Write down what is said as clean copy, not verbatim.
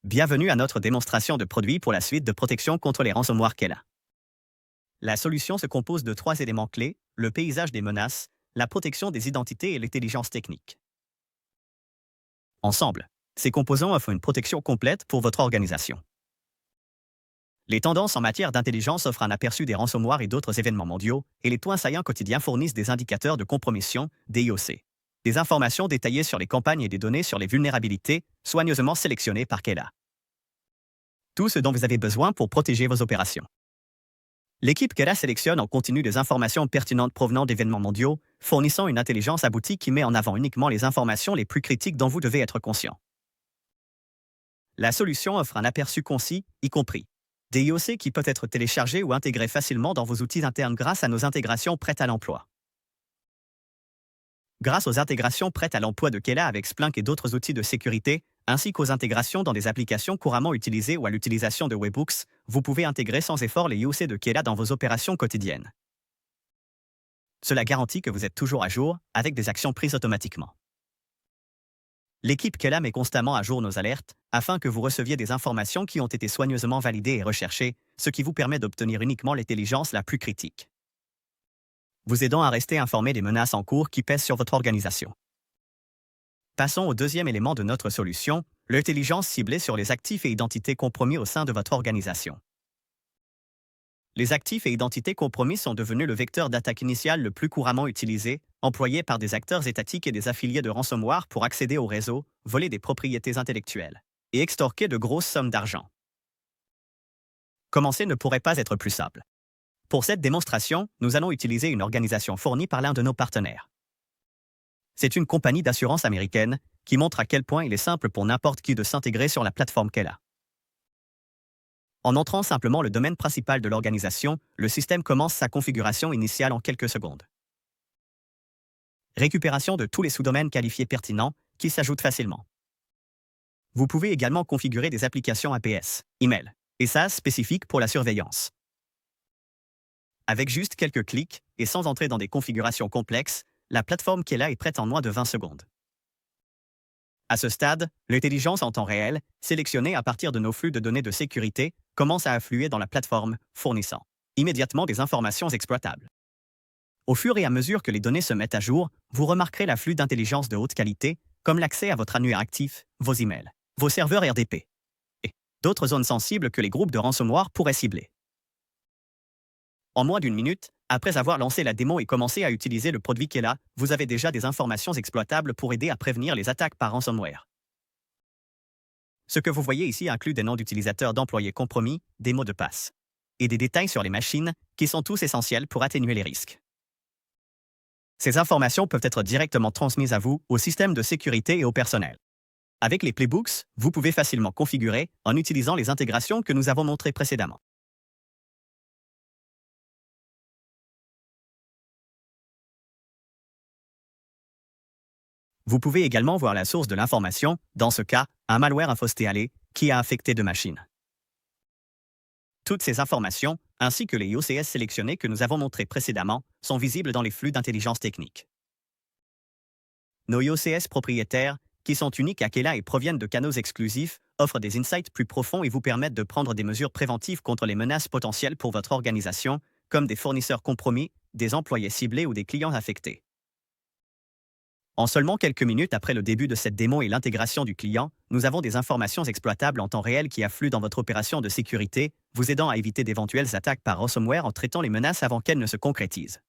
Bienvenue à notre démonstration de produit pour la suite de protection contre les ransomware Kela. La solution se compose de 3 éléments clés, le paysage des menaces, la protection des identités et l'intelligence technique. Ensemble, ces composants offrent une protection complète pour votre organisation. Les tendances en matière d'intelligence offrent un aperçu des ransomware et d'autres événements mondiaux, et les points saillants quotidiens fournissent des indicateurs de compromission, DIOC. Des informations détaillées sur les campagnes et des données sur les vulnérabilités, soigneusement sélectionnées par Kela. Tout ce dont vous avez besoin pour protéger vos opérations. L'équipe Kela sélectionne en continu des informations pertinentes provenant d'événements mondiaux, fournissant une intelligence aboutie qui met en avant uniquement les informations les plus critiques dont vous devez être conscient. La solution offre un aperçu concis, y compris des IOC qui peuvent être téléchargés ou intégrés facilement dans vos outils internes grâce à nos intégrations prêtes à l'emploi. Grâce aux intégrations prêtes à l'emploi de Kela avec Splunk et d'autres outils de sécurité, ainsi qu'aux intégrations dans des applications couramment utilisées ou à l'utilisation de Webhooks, vous pouvez intégrer sans effort les IOC de Kela dans vos opérations quotidiennes. Cela garantit que vous êtes toujours à jour, avec des actions prises automatiquement. L'équipe Kela met constamment à jour nos alertes, afin que vous receviez des informations qui ont été soigneusement validées et recherchées, ce qui vous permet d'obtenir uniquement l'intelligence la plus critique, vous aidant à rester informé des menaces en cours qui pèsent sur votre organisation. Passons au deuxième élément de notre solution, l'intelligence ciblée sur les actifs et identités compromis au sein de votre organisation. Les actifs et identités compromis sont devenus le vecteur d'attaque initial le plus couramment utilisé, employé par des acteurs étatiques et des affiliés de ransomware pour accéder au réseau, voler des propriétés intellectuelles et extorquer de grosses sommes d'argent. Commencer ne pourrait pas être plus simple. Pour cette démonstration, nous allons utiliser une organisation fournie par l'un de nos partenaires. C'est une compagnie d'assurance américaine qui montre à quel point il est simple pour n'importe qui de s'intégrer sur la plateforme Kela. En entrant simplement le domaine principal de l'organisation, le système commence sa configuration initiale en quelques secondes. Récupération de tous les sous-domaines qualifiés pertinents qui s'ajoutent facilement. Vous pouvez également configurer des applications APS, email et SaaS spécifiques pour la surveillance. Avec juste quelques clics et sans entrer dans des configurations complexes, la plateforme Kela est prête en moins de 20 secondes. À ce stade, l'intelligence en temps réel, sélectionnée à partir de nos flux de données de sécurité, commence à affluer dans la plateforme, fournissant immédiatement des informations exploitables. Au fur et à mesure que les données se mettent à jour, vous remarquerez l'afflux d'intelligence de haute qualité, comme l'accès à votre annuaire actif, vos emails, vos serveurs RDP et d'autres zones sensibles que les groupes de ransomware pourraient cibler. En moins d'une minute, après avoir lancé la démo et commencé à utiliser le produit Kela, vous avez déjà des informations exploitables pour aider à prévenir les attaques par ransomware. Ce que vous voyez ici inclut des noms d'utilisateurs d'employés compromis, des mots de passe et des détails sur les machines, qui sont tous essentiels pour atténuer les risques. Ces informations peuvent être directement transmises à vous, au système de sécurité et au personnel. Avec les playbooks, vous pouvez facilement configurer en utilisant les intégrations que nous avons montrées précédemment. Vous pouvez également voir la source de l'information, dans ce cas, un malware infostéalé qui a affecté deux machines. Toutes ces informations, ainsi que les IOCS sélectionnés que nous avons montrés précédemment, sont visibles dans les flux d'intelligence technique. Nos IOCS propriétaires, qui sont uniques à Kela et proviennent de canaux exclusifs, offrent des insights plus profonds et vous permettent de prendre des mesures préventives contre les menaces potentielles pour votre organisation, comme des fournisseurs compromis, des employés ciblés ou des clients affectés. En seulement quelques minutes après le début de cette démo et l'intégration du client, nous avons des informations exploitables en temps réel qui affluent dans votre opération de sécurité, vous aidant à éviter d'éventuelles attaques par ransomware en traitant les menaces avant qu'elles ne se concrétisent.